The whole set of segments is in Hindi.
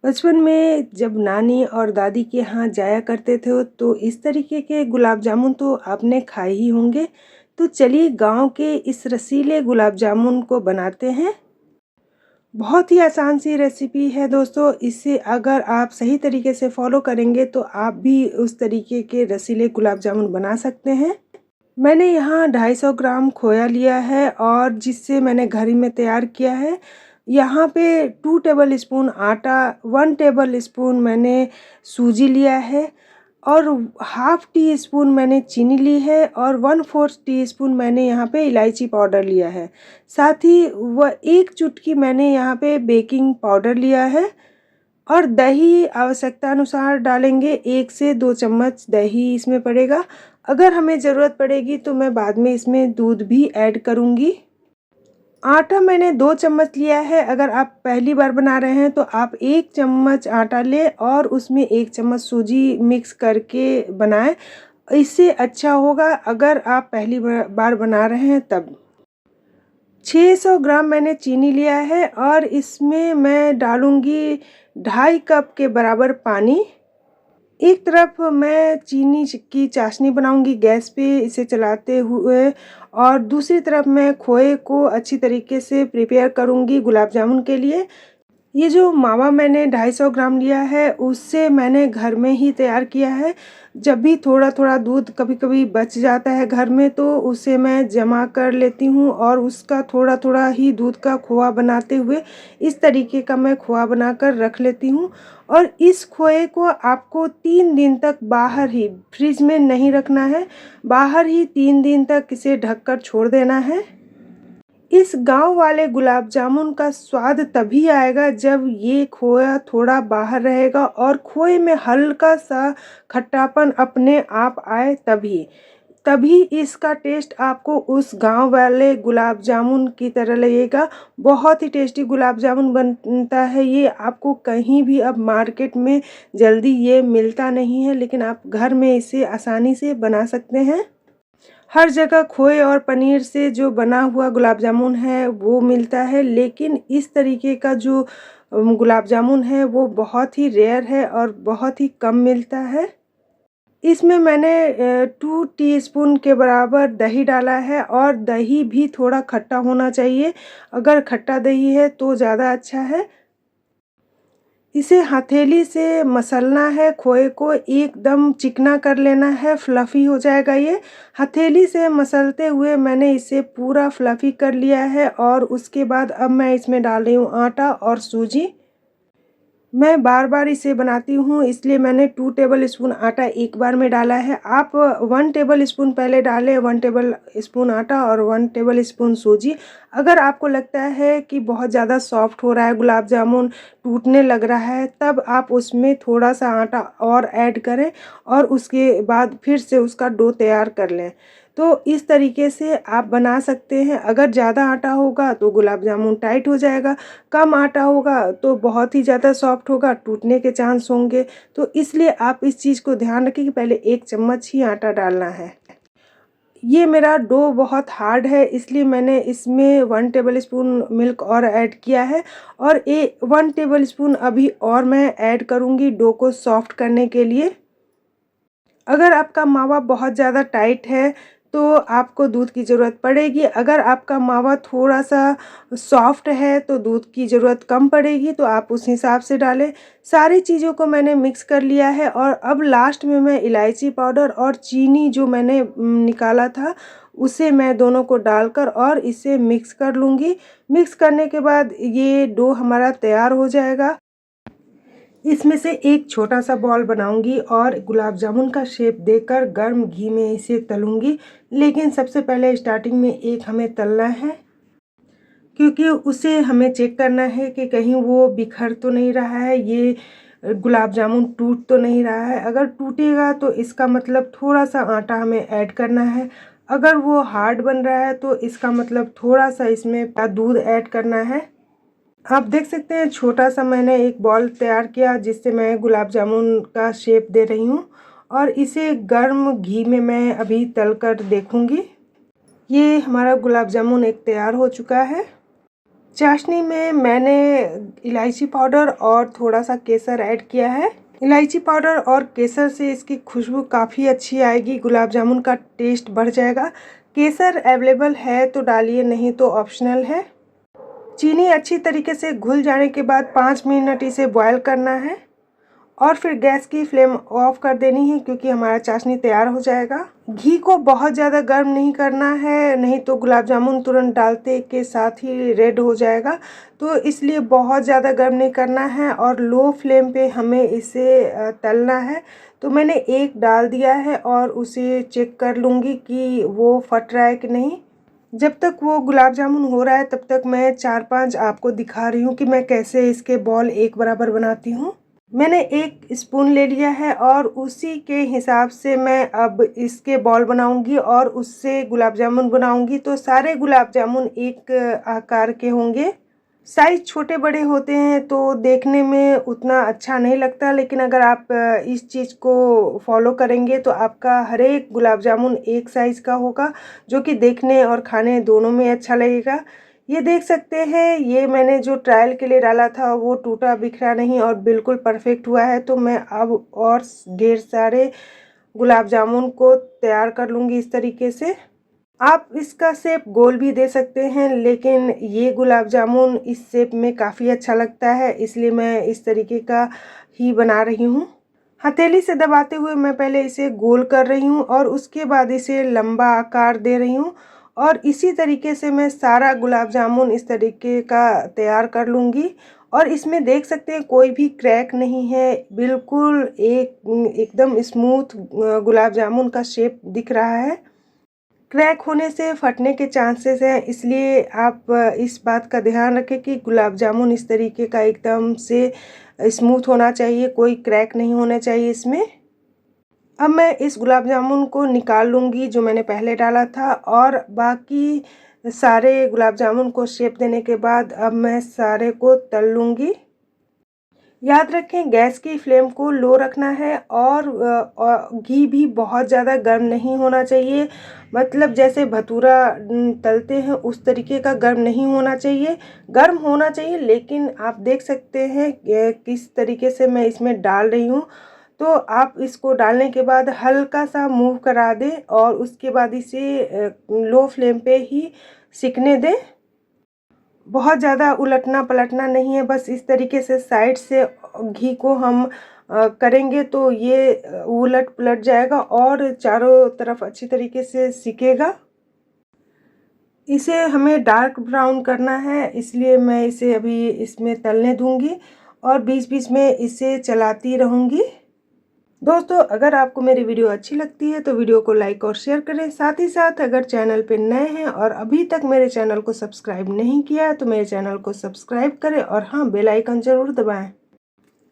बचपन में जब नानी और दादी के यहाँ जाया करते थे तो इस तरीके के गुलाब जामुन तो आपने खाए ही होंगे। तो चलिए गांव के इस रसीले गुलाब जामुन को बनाते हैं। बहुत ही आसान सी रेसिपी है दोस्तों। इसे अगर आप सही तरीके से फॉलो करेंगे तो आप भी उस तरीके के रसीले गुलाब जामुन बना सकते हैं। मैंने यहाँ 250 ग्राम खोया लिया है और जिससे मैंने घर ही में तैयार किया है। यहाँ पे 2 टेबल स्पून आटा, 1 टेबल स्पून मैंने सूजी लिया है और हाफ टी स्पून मैंने चीनी ली है और 1/4 टीस्पून मैंने यहाँ पे इलायची पाउडर लिया है। साथ ही वह 1 चुटकी मैंने यहाँ पे बेकिंग पाउडर लिया है और दही आवश्यकता अनुसार डालेंगे। 1 से 2 चम्मच दही इसमें पड़ेगा। अगर हमें ज़रूरत पड़ेगी तो मैं बाद में इसमें दूध भी ऐड करूँगी। आटा मैंने 2 चम्मच लिया है। अगर आप पहली बार बना रहे हैं तो आप 1 चम्मच आटा लें और उसमें 1 चम्मच सूजी मिक्स करके बनाएं। इससे अच्छा होगा अगर आप पहली बार बना रहे हैं तब। 600 ग्राम मैंने चीनी लिया है और इसमें मैं डालूँगी 2.5 कप के बराबर पानी। एक तरफ मैं चीनी की चाशनी बनाऊंगी गैस पे इसे चलाते हुए और दूसरी तरफ मैं खोए को अच्छी तरीके से प्रिपेयर करूंगी गुलाब जामुन के लिए। ये जो मावा मैंने 250 ग्राम लिया है उससे मैंने घर में ही तैयार किया है। जब भी थोड़ा थोड़ा दूध कभी कभी बच जाता है घर में तो उसे मैं जमा कर लेती हूँ और उसका थोड़ा थोड़ा ही दूध का खोआ बनाते हुए इस तरीके का मैं खोआ बनाकर रख लेती हूँ। और इस खोए को आपको 3 दिन तक बाहर ही, फ्रिज में नहीं रखना है, बाहर ही 3 दिन तक इसे ढककर छोड़ देना है। इस गांव वाले गुलाब जामुन का स्वाद तभी आएगा जब ये खोया थोड़ा बाहर रहेगा और खोए में हल्का सा खट्टापन अपने आप आए तभी तभी इसका टेस्ट आपको उस गांव वाले गुलाब जामुन की तरह लगेगा। बहुत ही टेस्टी गुलाब जामुन बनता है ये। आपको कहीं भी अब मार्केट में जल्दी ये मिलता नहीं है, लेकिन आप घर में इसे आसानी से बना सकते हैं। हर जगह खोए और पनीर से जो बना हुआ गुलाब जामुन है वो मिलता है, लेकिन इस तरीके का जो गुलाब जामुन है वो बहुत ही रेयर है और बहुत ही कम मिलता है। इसमें मैंने 2 टीस्पून के बराबर दही डाला है और दही भी थोड़ा खट्टा होना चाहिए। अगर खट्टा दही है तो ज़्यादा अच्छा है। इसे हथेली से मसलना है, खोए को एकदम चिकना कर लेना है, फ्लफ़ी हो जाएगा ये। हथेली से मसलते हुए मैंने इसे पूरा फ्लफ़ी कर लिया है और उसके बाद अब मैं इसमें डाल रही हूँ आटा और सूजी। मैं बार बार इसे बनाती हूँ इसलिए मैंने 2 टेबल स्पून आटा एक बार में डाला है। आप 1 टेबल स्पून पहले डालें, 1 टेबल स्पून आटा और 1 टेबल स्पून सूजी। अगर आपको लगता है कि बहुत ज़्यादा सॉफ्ट हो रहा है गुलाब जामुन, टूटने लग रहा है, तब आप उसमें थोड़ा सा आटा और ऐड करें और उसके बाद फिर से उसका डो तैयार कर लें। तो इस तरीके से आप बना सकते हैं। अगर ज़्यादा आटा होगा तो गुलाब जामुन टाइट हो जाएगा, कम आटा होगा तो बहुत ही ज़्यादा सॉफ्ट होगा, टूटने के चांस होंगे। तो इसलिए आप इस चीज़ को ध्यान रखें कि पहले 1 चम्मच ही आटा डालना है। ये मेरा डो बहुत हार्ड है इसलिए मैंने इसमें 1 टेबल स्पून मिल्क और ऐड किया है और 1 टेबल स्पून अभी और मैं ऐड करूँगी डो को सॉफ्ट करने के लिए। अगर आपका मावा बहुत ज़्यादा टाइट है तो आपको दूध की ज़रूरत पड़ेगी। अगर आपका मावा थोड़ा सा सॉफ्ट है तो दूध की ज़रूरत कम पड़ेगी, तो आप उस हिसाब से डालें। सारी चीज़ों को मैंने मिक्स कर लिया है और अब लास्ट में मैं इलायची पाउडर और चीनी जो मैंने निकाला था उसे मैं दोनों को डालकर और इसे मिक्स कर लूँगी। मिक्स करने के बाद ये डो हमारा तैयार हो जाएगा। इसमें से एक छोटा सा बॉल बनाऊंगी और गुलाब जामुन का शेप देकर गर्म घी में इसे तलूंगी। लेकिन सबसे पहले स्टार्टिंग में एक हमें तलना है, क्योंकि उसे हमें चेक करना है कि कहीं वो बिखर तो नहीं रहा है, ये गुलाब जामुन टूट तो नहीं रहा है। अगर टूटेगा तो इसका मतलब थोड़ा सा आटा हमें ऐड करना है। अगर वो हार्ड बन रहा है तो इसका मतलब थोड़ा सा इसमें दूध ऐड करना है। आप देख सकते हैं छोटा सा मैंने एक बॉल तैयार किया जिससे मैं गुलाब जामुन का शेप दे रही हूँ और इसे गर्म घी में मैं अभी तल कर देखूँगी। ये हमारा गुलाब जामुन एक तैयार हो चुका है। चाशनी में मैंने इलायची पाउडर और थोड़ा सा केसर ऐड किया है। इलायची पाउडर और केसर से इसकी खुशबू काफ़ी अच्छी आएगी, गुलाब जामुन का टेस्ट बढ़ जाएगा। केसर अवेलेबल है तो डालिए, नहीं तो ऑप्शनल है। चीनी अच्छी तरीके से घुल जाने के बाद 5 मिनट इसे बॉयल करना है और फिर गैस की फ्लेम ऑफ कर देनी है, क्योंकि हमारा चाशनी तैयार हो जाएगा। घी को बहुत ज़्यादा गर्म नहीं करना है, नहीं तो गुलाब जामुन तुरंत डालते के साथ ही रेड हो जाएगा। तो इसलिए बहुत ज़्यादा गर्म नहीं करना है और लो फ्लेम पे हमें इसे तलना है। तो मैंने एक डाल दिया है और उसे चेक कर लूँगी कि वो फट रहा है कि नहीं। जब तक वो गुलाब जामुन हो रहा है तब तक मैं 4-5 आपको दिखा रही हूँ कि मैं कैसे इसके बॉल एक बराबर बनाती हूँ। मैंने 1 स्पून ले लिया है और उसी के हिसाब से मैं अब इसके बॉल बनाऊंगी और उससे गुलाब जामुन बनाऊंगी। तो सारे गुलाब जामुन एक आकार के होंगे। साइज़ छोटे बड़े होते हैं तो देखने में उतना अच्छा नहीं लगता, लेकिन अगर आप इस चीज़ को फॉलो करेंगे तो आपका हर एक गुलाब जामुन एक साइज़ का होगा, जो कि देखने और खाने दोनों में अच्छा लगेगा। ये देख सकते हैं, ये मैंने जो ट्रायल के लिए डाला था वो टूटा बिखरा नहीं और बिल्कुल परफेक्ट हुआ है। तो मैं अब और ढेर सारे गुलाब जामुन को तैयार कर लूँगी इस तरीके से। आप इसका शेप गोल भी दे सकते हैं, लेकिन ये गुलाब जामुन इस शेप में काफ़ी अच्छा लगता है, इसलिए मैं इस तरीके का ही बना रही हूँ। हथेली से दबाते हुए मैं पहले इसे गोल कर रही हूँ और उसके बाद इसे लंबा आकार दे रही हूँ और इसी तरीके से मैं सारा गुलाब जामुन इस तरीके का तैयार कर लूँगी। और इसमें देख सकते हैं कोई भी क्रैक नहीं है, बिल्कुल एकदम स्मूथ गुलाब जामुन का शेप दिख रहा है। क्रैक होने से फटने के चांसेस हैं, इसलिए आप इस बात का ध्यान रखें कि गुलाब जामुन इस तरीके का एकदम से स्मूथ होना चाहिए, कोई क्रैक नहीं होना चाहिए इसमें। अब मैं इस गुलाब जामुन को निकाल लूँगी जो मैंने पहले डाला था और बाकी सारे गुलाब जामुन को शेप देने के बाद अब मैं सारे को तल लूँगी। याद रखें गैस की फ्लेम को लो रखना है और घी भी बहुत ज़्यादा गर्म नहीं होना चाहिए, मतलब जैसे भटूरा तलते हैं उस तरीके का गर्म नहीं होना चाहिए। गर्म होना चाहिए, लेकिन आप देख सकते हैं किस तरीके से मैं इसमें डाल रही हूँ। तो आप इसको डालने के बाद हल्का सा मूव करा दें और उसके बाद इसे लो फ्लेम पे ही सिकने दें। बहुत ज़्यादा उलटना पलटना नहीं है, बस इस तरीके से साइड से घी को हम करेंगे तो ये उलट पलट जाएगा और चारों तरफ अच्छी तरीके से सिकेगा। इसे हमें डार्क ब्राउन करना है, इसलिए मैं इसे अभी इसमें तलने दूंगी और बीच बीच में इसे चलाती रहूंगी। दोस्तों, अगर आपको मेरी वीडियो अच्छी लगती है तो वीडियो को लाइक और शेयर करें। साथ ही साथ अगर चैनल पे नए हैं और अभी तक मेरे चैनल को सब्सक्राइब नहीं किया है तो मेरे चैनल को सब्सक्राइब करें और हाँ, बेल आइकन ज़रूर दबाएं।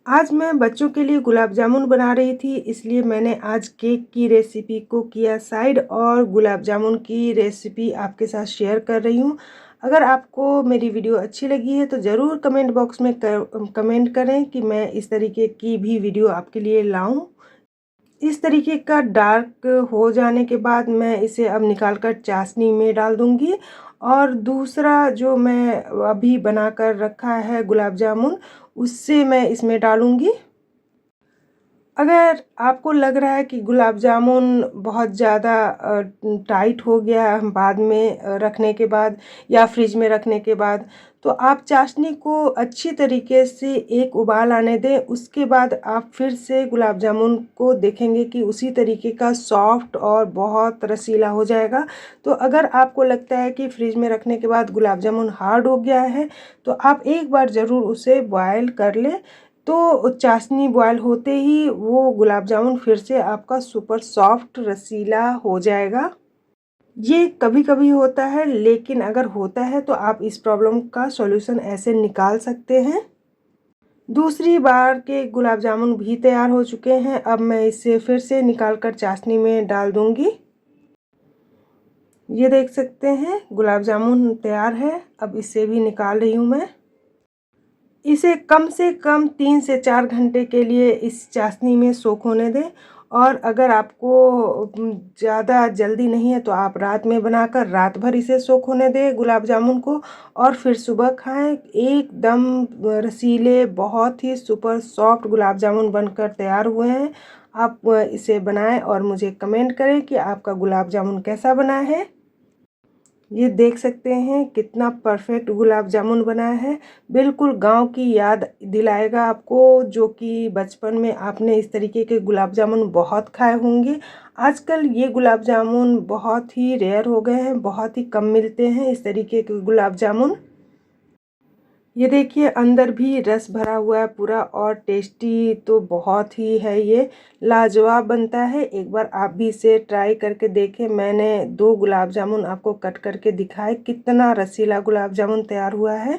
आज मैं बच्चों के लिए गुलाब जामुन बना रही थी, इसलिए मैंने आज केक की रेसिपी को किया साइड और गुलाब जामुन की रेसिपी आपके साथ शेयर कर रही हूँ। अगर आपको मेरी वीडियो अच्छी लगी है तो ज़रूर कमेंट बॉक्स में कमेंट करें कि मैं इस तरीके की भी वीडियो आपके लिए लाऊं। इस तरीके का डार्क हो जाने के बाद मैं इसे अब निकाल कर चाशनी में डाल दूंगी और दूसरा जो मैं अभी बना कर रखा है गुलाब जामुन, उससे मैं इसमें डालूंगी। अगर आपको लग रहा है कि गुलाब जामुन बहुत ज़्यादा टाइट हो गया है बाद में रखने के बाद या फ्रिज में रखने के बाद, तो आप चाशनी को अच्छी तरीके से एक उबाल आने दें। उसके बाद आप फिर से गुलाब जामुन को देखेंगे कि उसी तरीके का सॉफ्ट और बहुत रसीला हो जाएगा। तो अगर आपको लगता है कि फ्रिज में रखने के बाद गुलाब जामुन हार्ड हो गया है तो आप एक बार ज़रूर उसे बॉयल कर लें, तो चाशनी बॉयल होते ही वो गुलाब जामुन फिर से आपका सुपर सॉफ्ट रसीला हो जाएगा। ये कभी कभी होता है, लेकिन अगर होता है तो आप इस प्रॉब्लम का सॉल्यूशन ऐसे निकाल सकते हैं। दूसरी बार के गुलाब जामुन भी तैयार हो चुके हैं। अब मैं इसे फिर से निकाल कर चाशनी में डाल दूंगी। ये देख सकते हैं गुलाब जामुन तैयार है। अब इसे भी निकाल रही हूँ मैं। इसे कम से कम 3 से 4 घंटे के लिए इस चाशनी में सोख होने दें और अगर आपको ज़्यादा जल्दी नहीं है तो आप रात में बनाकर रात भर इसे सोख होने दें गुलाब जामुन को, और फिर सुबह खाएं। एकदम रसीले, बहुत ही सुपर सॉफ्ट गुलाब जामुन बनकर तैयार हुए हैं। आप इसे बनाएं और मुझे कमेंट करें कि आपका गुलाब जामुन कैसा बना है। ये देख सकते हैं कितना परफेक्ट गुलाब जामुन बना है। बिल्कुल गांव की याद दिलाएगा आपको, जो कि बचपन में आपने इस तरीके के गुलाब जामुन बहुत खाए होंगे। आजकल ये गुलाब जामुन बहुत ही रेयर हो गए हैं, बहुत ही कम मिलते हैं इस तरीके के गुलाब जामुन। ये देखिए अंदर भी रस भरा हुआ है पूरा, और टेस्टी तो बहुत ही है, ये लाजवाब बनता है। एक बार आप भी इसे ट्राई करके देखें। मैंने 2 गुलाब जामुन आपको कट करके दिखाए, कितना रसीला गुलाब जामुन तैयार हुआ है।